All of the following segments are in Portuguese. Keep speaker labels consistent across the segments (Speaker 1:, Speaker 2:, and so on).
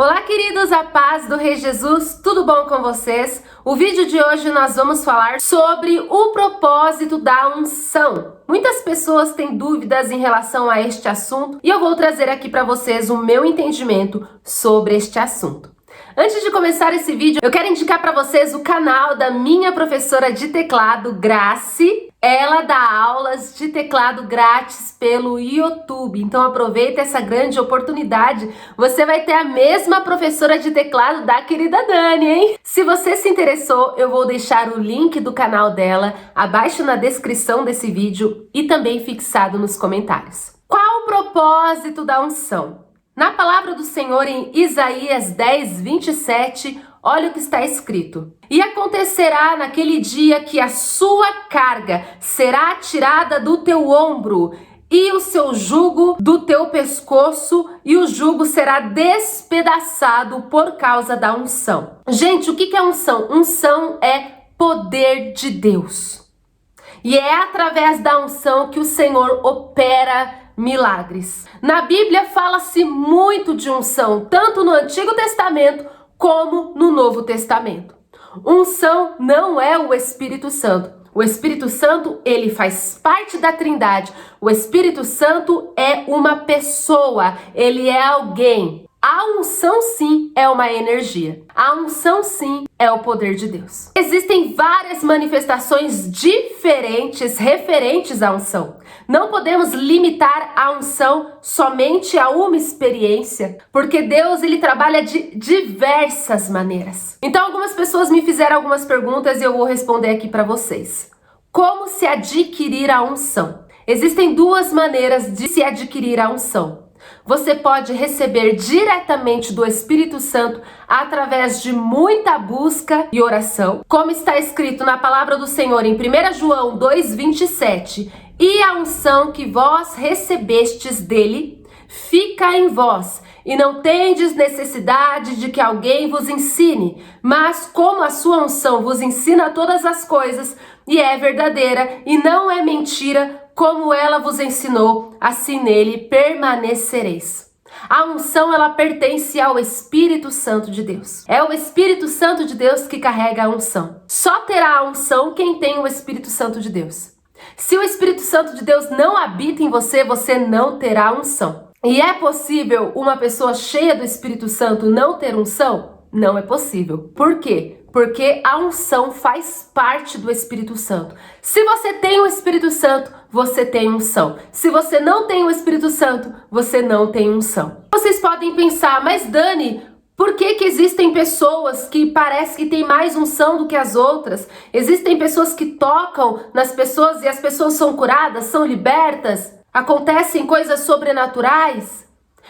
Speaker 1: Olá, queridos, a paz do Rei Jesus, tudo bom com vocês? O vídeo de hoje nós vamos falar sobre o propósito da unção. Muitas pessoas têm dúvidas em relação a este assunto e eu vou trazer aqui para vocês o meu entendimento sobre este assunto. Antes de começar esse vídeo, eu quero indicar para vocês o canal da minha professora de teclado, Grace. Ela dá aulas de teclado grátis pelo YouTube, então aproveita essa grande oportunidade. Você vai ter a mesma professora de teclado da querida Dani, hein? Se você se interessou, eu vou deixar o link do canal dela abaixo na descrição desse vídeo e também fixado nos comentários. Qual o propósito da unção? Na palavra do Senhor em Isaías 10, 27, olha o que está escrito. E acontecerá naquele dia que a sua carga será tirada do teu ombro e o seu jugo do teu pescoço, e o jugo será despedaçado por causa da unção. Gente, o que é unção? Unção é poder de Deus. E é através da unção que o Senhor opera milagres. Na Bíblia fala-se muito de unção, tanto no Antigo Testamento como no Novo Testamento. Unção não é o Espírito Santo. O Espírito Santo, ele faz parte da Trindade. O Espírito Santo é uma pessoa, ele é alguém. A unção sim é uma energia. A unção sim é o poder de Deus. Existem várias manifestações diferentes referentes à unção. Não podemos limitar a unção somente a uma experiência, porque Deus ele trabalha de diversas maneiras. Então algumas pessoas me fizeram algumas perguntas e eu vou responder aqui para vocês. Como se adquirir a unção? Existem duas maneiras de se adquirir a unção. Você pode receber diretamente do Espírito Santo através de muita busca e oração, como está escrito na palavra do Senhor em 1 João 2,27. E a unção que vós recebestes dele fica em vós, e não tendes necessidade de que alguém vos ensine, mas como a sua unção vos ensina todas as coisas, e é verdadeira e não é mentira, como ela vos ensinou, assim nele permanecereis. A unção, ela pertence ao Espírito Santo de Deus. É o Espírito Santo de Deus que carrega a unção. Só terá a unção quem tem o Espírito Santo de Deus. Se o Espírito Santo de Deus não habita em você, você não terá unção. E é possível uma pessoa cheia do Espírito Santo não ter unção? Não é possível. Por quê? Porque a unção faz parte do Espírito Santo. Se você tem o Espírito Santo, você tem unção. Se você não tem o Espírito Santo, você não tem unção. Vocês podem pensar, mas Dani, por que existem pessoas que parece que têm mais unção do que as outras? Existem pessoas que tocam nas pessoas e as pessoas são curadas, são libertas? Acontecem coisas sobrenaturais?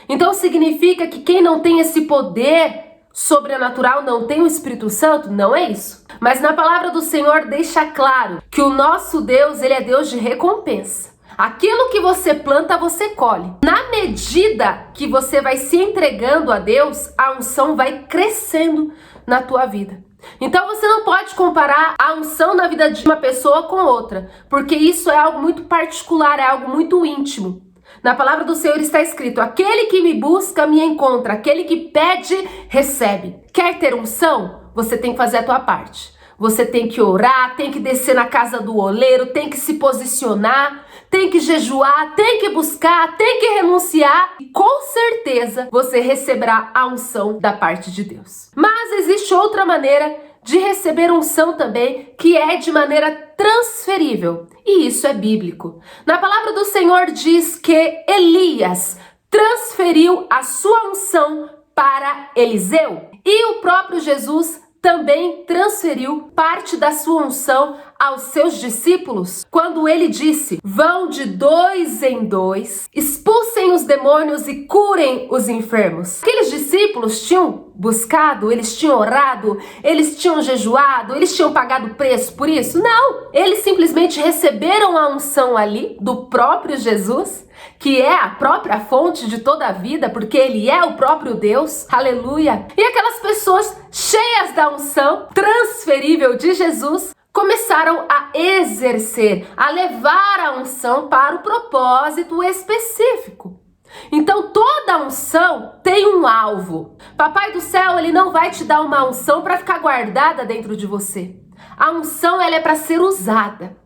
Speaker 1: Então significa que quem não tem esse poder sobrenatural não tem o Espírito Santo? Não é isso. Mas na palavra do Senhor deixa claro que o nosso Deus, ele é Deus de recompensa. Aquilo que você planta, você colhe. Na medida que você vai se entregando a Deus, a unção vai crescendo na tua vida. Então você não pode comparar a unção na vida de uma pessoa com outra, porque isso é algo muito particular, é algo muito íntimo. Na palavra do Senhor está escrito: aquele que me busca me encontra, aquele que pede recebe. Quer ter unção? Você tem que fazer a tua parte. Você tem que orar, tem que descer na casa do oleiro, tem que se posicionar, tem que jejuar, tem que buscar, tem que renunciar. E com certeza você receberá a unção da parte de Deus. Mas existe outra maneira de receber unção também, que é de maneira transferível. E isso é bíblico. Na palavra do Senhor diz que Elias transferiu a sua unção para Eliseu. E o próprio Jesus também transferiu parte da sua unção aos seus discípulos, quando ele disse: vão de 2 em 2, expulsem os demônios e curem os enfermos. Aqueles discípulos tinham buscado, eles tinham orado, eles tinham jejuado, eles tinham pagado preço por isso? Não! Eles simplesmente receberam a unção ali do próprio Jesus, que é a própria fonte de toda a vida, porque ele é o próprio Deus. Aleluia! E aquelas pessoas cheias da unção transferível de Jesus começaram a exercer, a levar a unção para o propósito específico. Então toda unção tem um alvo. Papai do céu, ele não vai te dar uma unção para ficar guardada dentro de você. A unção, ela é para ser usada.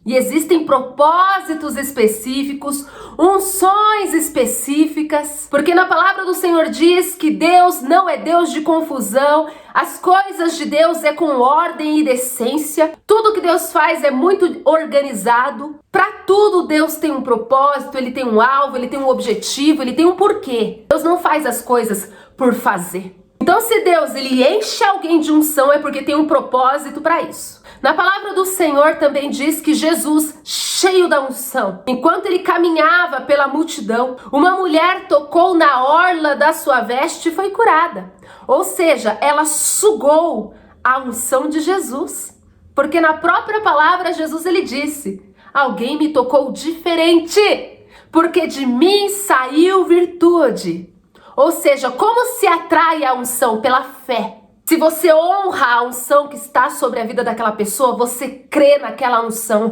Speaker 1: E existem propósitos específicos, unções específicas, porque na palavra do Senhor diz que Deus não é Deus de confusão, as coisas de Deus é com ordem e decência, tudo que Deus faz é muito organizado, para tudo Deus tem um propósito, ele tem um alvo, ele tem um objetivo, ele tem um porquê. Deus não faz as coisas por fazer. Então se Deus ele enche alguém de unção é porque tem um propósito para isso. Na palavra do Senhor também diz que Jesus, cheio da unção, enquanto ele caminhava pela multidão, uma mulher tocou na orla da sua veste e foi curada. Ou seja, ela sugou a unção de Jesus. Porque na própria palavra Jesus ele disse: alguém me tocou diferente, porque de mim saiu virtude. Ou seja, como se atrai a unção? Pela fé. Se você honra a unção que está sobre a vida daquela pessoa, você crê naquela unção.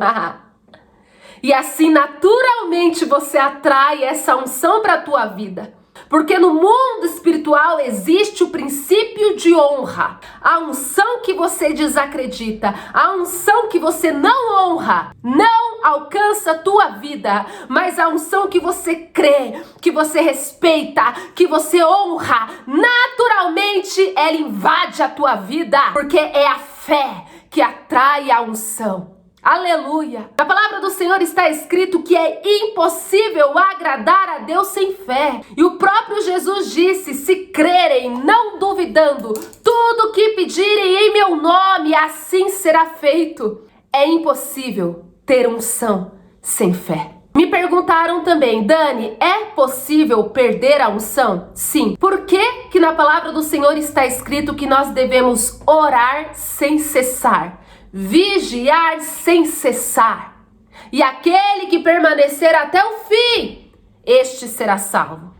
Speaker 1: E assim, naturalmente, você atrai essa unção para a tua vida. Porque no mundo espiritual existe o princípio de honra. A unção que você desacredita, a unção que você não honra, não alcança a tua vida. Mas a unção que você crê, que você respeita, que você honra, naturalmente ela invade a tua vida. Porque é a fé que atrai a unção. Aleluia! Na palavra do Senhor está escrito que é impossível agradar a Deus sem fé. E o próprio Jesus disse: se crerem, não duvidando, tudo que pedirem em meu nome, assim será feito. É impossível ter unção sem fé. Me perguntaram também: Dani, é possível perder a unção? Sim. Por que na palavra do Senhor está escrito que nós devemos orar sem cessar? Vigiar sem cessar, e aquele que permanecer até o fim, este será salvo.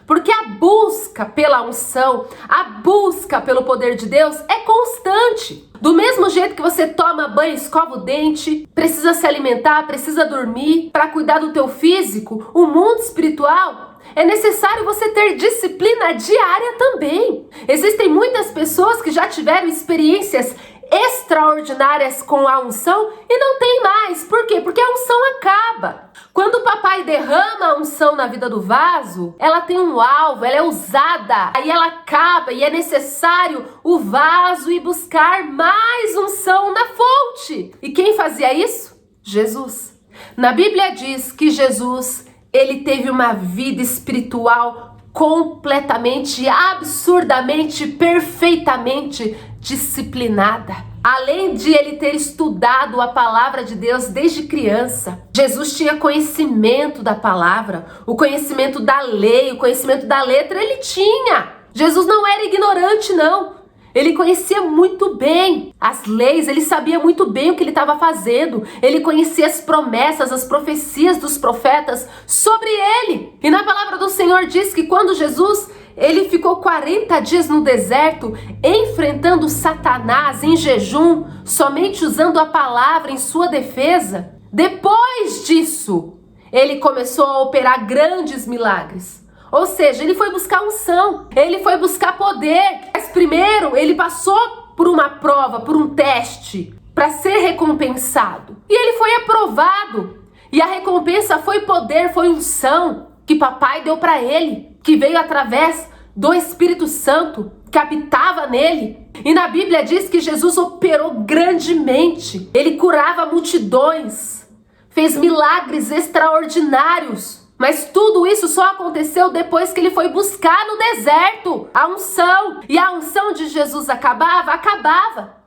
Speaker 1: Porque a busca pela unção, a busca pelo poder de Deus é constante. Do mesmo jeito que você toma banho, escova o dente, precisa se alimentar, precisa dormir, para cuidar do teu físico, o mundo espiritual, é necessário você ter disciplina diária também. Existem muitas pessoas que já tiveram experiências extraordinárias com a unção e não tem mais. Por quê? Porque a unção acaba. Quando o papai derrama a unção na vida do vaso, ela tem um alvo, ela é usada, aí ela acaba e é necessário o vaso ir buscar mais unção na fonte. E quem fazia isso? Jesus. Na Bíblia diz que Jesus, ele teve uma vida espiritual completamente, absurdamente, perfeitamente disciplinada. Além de ele ter estudado a palavra de Deus desde criança, Jesus tinha conhecimento da palavra, o conhecimento da lei, o conhecimento da letra, ele tinha. Jesus não era ignorante, não. Ele conhecia muito bem as leis, ele sabia muito bem o que ele estava fazendo. Ele conhecia as promessas, as profecias dos profetas sobre ele. E na palavra do Senhor diz que quando Jesus ele ficou 40 dias no deserto, enfrentando Satanás em jejum, somente usando a palavra em sua defesa. Depois disso, ele começou a operar grandes milagres. Ou seja, ele foi buscar unção, ele foi buscar poder. Mas primeiro, ele passou por uma prova, por um teste, para ser recompensado. E ele foi aprovado. E a recompensa foi poder, foi unção que papai deu para ele, que veio através do Espírito Santo, que habitava nele. E na Bíblia diz que Jesus operou grandemente. Ele curava multidões, fez milagres extraordinários. Mas tudo isso só aconteceu depois que ele foi buscar no deserto a unção. E a unção de Jesus acabava.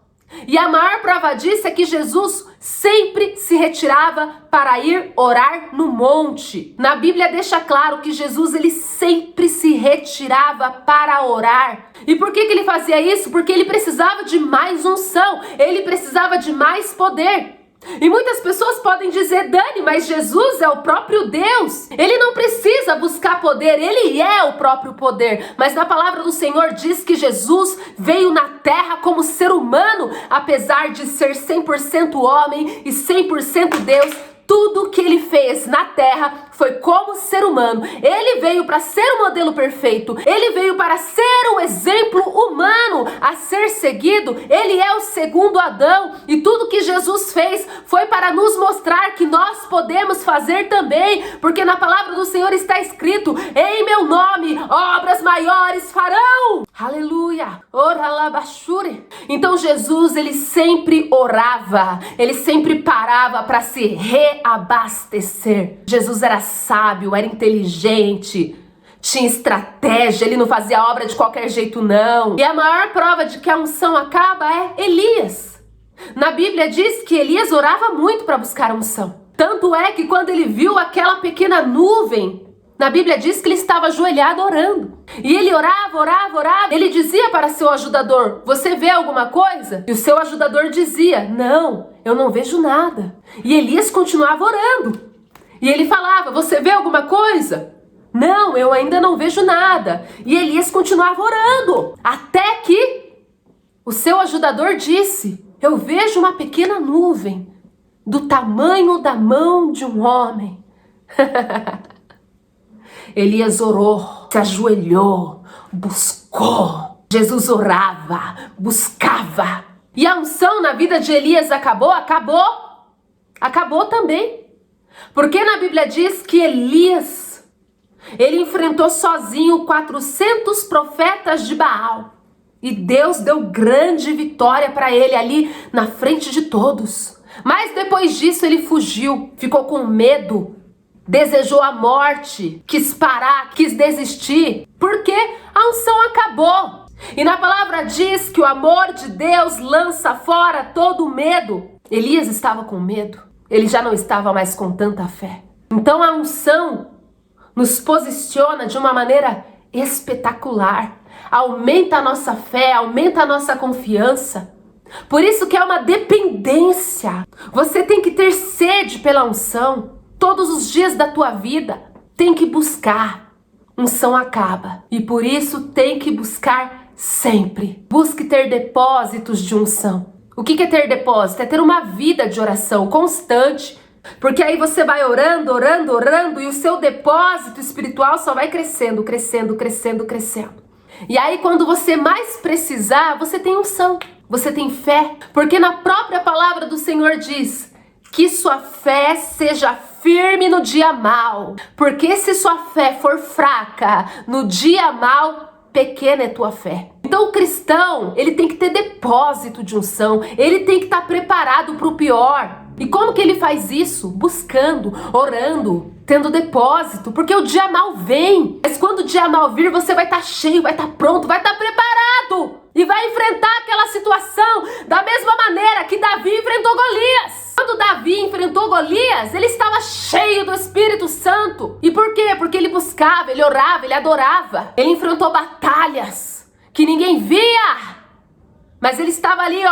Speaker 1: E a maior prova disso é que Jesus sempre se retirava para ir orar no monte. Na Bíblia deixa claro que Jesus ele sempre se retirava para orar. E por que ele fazia isso? Porque ele precisava de mais unção, ele precisava de mais poder. E muitas pessoas podem dizer: Dani, mas Jesus é o próprio Deus. Ele não precisa buscar poder, ele é o próprio poder. Mas na palavra do Senhor diz que Jesus veio na terra como ser humano, apesar de ser 100% homem e 100% Deus. Tudo que ele fez na terra foi como ser humano. Ele veio para ser o modelo perfeito. Ele veio para ser um exemplo humano a ser seguido. Ele é o segundo Adão. E tudo que Jesus fez foi para nos mostrar que nós podemos fazer também. Porque na palavra do Senhor está escrito: em meu nome, obras maiores farão. Aleluia. Oralabashure. Então Jesus, ele sempre orava. Ele sempre parava para se reabastecer. Jesus era sábio, era inteligente, tinha estratégia, ele não fazia obra de qualquer jeito não. E a maior prova de que a unção acaba é Elias. Na Bíblia diz que Elias orava muito para buscar a unção. Tanto é que quando ele viu aquela pequena nuvem, na Bíblia diz que ele estava ajoelhado orando. E ele orava, orava, orava. Ele dizia para seu ajudador: você vê alguma coisa? E o seu ajudador dizia: não, eu não vejo nada. E Elias continuava orando. E ele falava: você vê alguma coisa? Não, eu ainda não vejo nada. E Elias continuava orando. Até que o seu ajudador disse: eu vejo uma pequena nuvem do tamanho da mão de um homem. Elias orou, se ajoelhou, buscou. Jesus orava, buscava. E a unção na vida de Elias acabou? Acabou. Acabou também. Porque na Bíblia diz que Elias, ele enfrentou sozinho 400 profetas de Baal. E Deus deu grande vitória para ele ali na frente de todos. Mas depois disso ele fugiu, ficou com medo. Desejou a morte, quis parar, quis desistir, porque a unção acabou. E na palavra diz que o amor de Deus lança fora todo o medo. Elias estava com medo, ele já não estava mais com tanta fé. Então a unção nos posiciona de uma maneira espetacular, aumenta a nossa fé, aumenta a nossa confiança. Por isso que é uma dependência. Você tem que ter sede pela unção. Todos os dias da tua vida tem que buscar. Unção acaba. E por isso tem que buscar sempre. Busque ter depósitos de unção. O que é ter depósito? É ter uma vida de oração constante. Porque aí você vai orando, orando, orando e o seu depósito espiritual só vai crescendo, crescendo, crescendo, crescendo. E aí quando você mais precisar, você tem unção. Você tem fé. Porque na própria palavra do Senhor diz: que sua fé seja firme no dia mau, porque se sua fé for fraca no dia mau, pequena é tua fé. Então o cristão, ele tem que ter depósito de unção, ele tem que estar preparado para o pior. E como que ele faz isso? Buscando, orando, tendo depósito, porque o dia mau vem. Mas quando o dia mau vir, você vai estar cheio, vai estar pronto, vai estar preparado. E vai enfrentar aquela situação da mesma maneira que Davi enfrentou Golias. Quando Davi enfrentou Golias, ele estava cheio do Espírito Santo. E por quê? Porque ele buscava, ele orava, ele adorava. Ele enfrentou batalhas que ninguém via. Mas ele estava ali,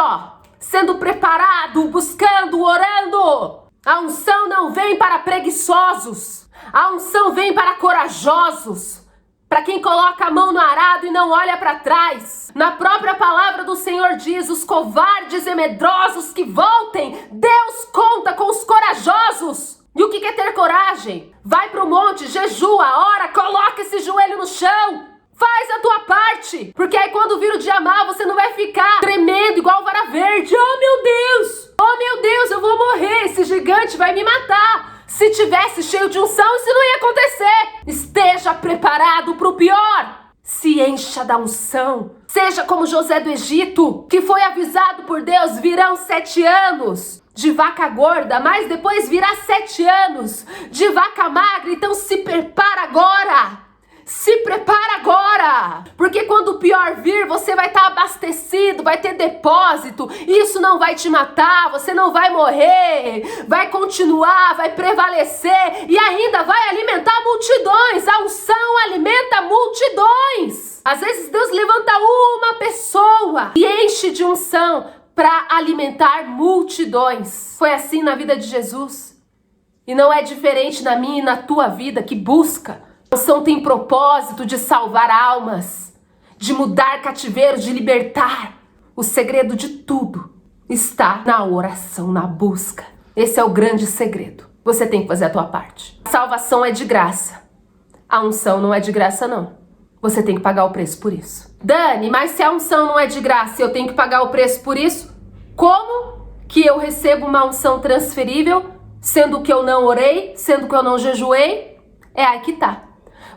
Speaker 1: sendo preparado, buscando, orando. A unção não vem para preguiçosos. A unção vem para corajosos. Para quem coloca a mão no arado e não olha para trás. Na própria palavra do Senhor diz: os covardes e medrosos que voltem. Deus conta com os corajosos. E o que é ter coragem? Vai para o monte, jejua, ora, coloca esse joelho no chão. Faz a tua parte. Porque aí quando vir o dia mau, você não vai ficar tremendo igual vara verde. Oh meu Deus! Oh meu Deus, eu vou morrer. Esse gigante vai me matar. Se tivesse cheio de unção, isso não ia acontecer. Esteja preparado para o pior. Se encha da unção. Seja como José do Egito, que foi avisado por Deus: virão 7 anos de vaca gorda, mas depois virá 7 anos de vaca magra. Então se prepara agora. Se prepara agora, porque quando o pior vir, você vai estar abastecido, vai ter depósito, isso não vai te matar, você não vai morrer, vai continuar, vai prevalecer e ainda vai alimentar multidões. A unção alimenta multidões. Às vezes Deus levanta uma pessoa e enche de unção para alimentar multidões. Foi assim na vida de Jesus e não é diferente na minha e na tua vida que busca. A unção tem propósito de salvar almas, de mudar cativeiros, de libertar. O segredo de tudo está na oração, na busca. Esse é o grande segredo. Você tem que fazer a tua parte. A salvação é de graça. A unção não é de graça, não. Você tem que pagar o preço por isso. Dani, mas se a unção não é de graça e eu tenho que pagar o preço por isso, como que eu recebo uma unção transferível, sendo que eu não orei, sendo que eu não jejuei? É aí que tá.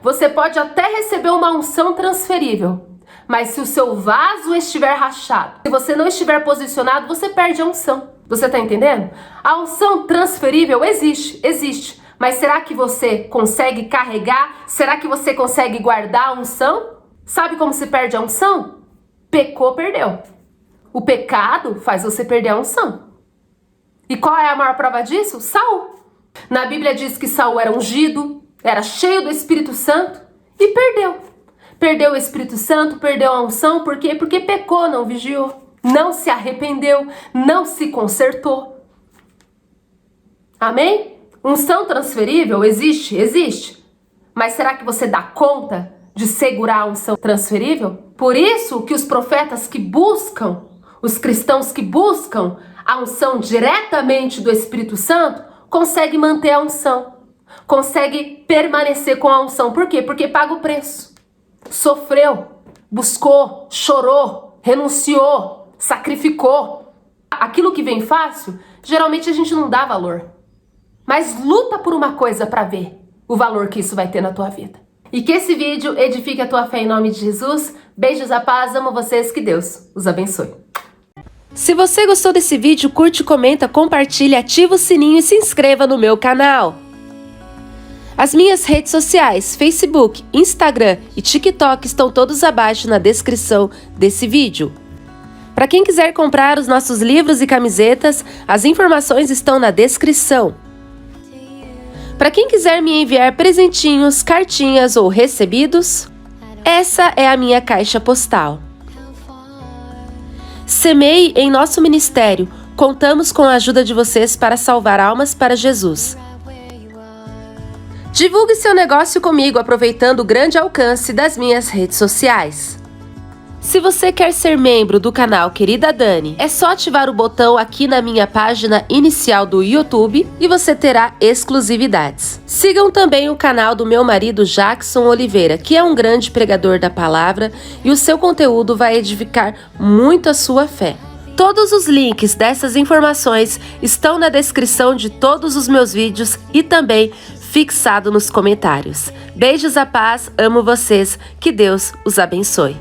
Speaker 1: Você pode até receber uma unção transferível, mas se o seu vaso estiver rachado, se você não estiver posicionado, você perde a unção. Você tá entendendo? A unção transferível existe. Mas será que você consegue carregar? Será que você consegue guardar a unção? Sabe como se perde a unção? Pecou, perdeu. O pecado faz você perder a unção. E qual é a maior prova disso? Saul. Na Bíblia diz que Saul era ungido, era cheio do Espírito Santo e perdeu. Perdeu o Espírito Santo, perdeu a unção, por quê? Porque pecou, não vigiou, não se arrependeu, não se consertou. Amém? Unção transferível existe. Mas será que você dá conta de segurar a unção transferível? Por isso que os profetas que buscam, os cristãos que buscam a unção diretamente do Espírito Santo, conseguem manter a unção, conseguem permanecer com a unção. Por quê? Porque paga o preço. Sofreu, buscou, chorou, renunciou, sacrificou. Aquilo que vem fácil, geralmente a gente não dá valor. Mas luta por uma coisa para ver o valor que isso vai ter na tua vida. E que esse vídeo edifique a tua fé em nome de Jesus. Beijos, a paz, amo vocês, que Deus os abençoe.
Speaker 2: Se você gostou desse vídeo, curte, comenta, compartilha, ativa o sininho e se inscreva no meu canal. As minhas redes sociais, Facebook, Instagram e TikTok estão todos abaixo na descrição desse vídeo. Para quem quiser comprar os nossos livros e camisetas, as informações estão na descrição. Para quem quiser me enviar presentinhos, cartinhas ou recebidos, essa é a minha caixa postal. Semeie em nosso ministério. Contamos com a ajuda de vocês para salvar almas para Jesus. Divulgue seu negócio comigo aproveitando o grande alcance das minhas redes sociais. Se você quer ser membro do canal Querida Dani, é só ativar o botão aqui na minha página inicial do YouTube e você terá exclusividades. Sigam também o canal do meu marido Jackson Oliveira, que é um grande pregador da palavra e o seu conteúdo vai edificar muito a sua fé. Todos os links dessas informações estão na descrição de todos os meus vídeos e também fixado nos comentários. Beijos, a paz, amo vocês, que Deus os abençoe.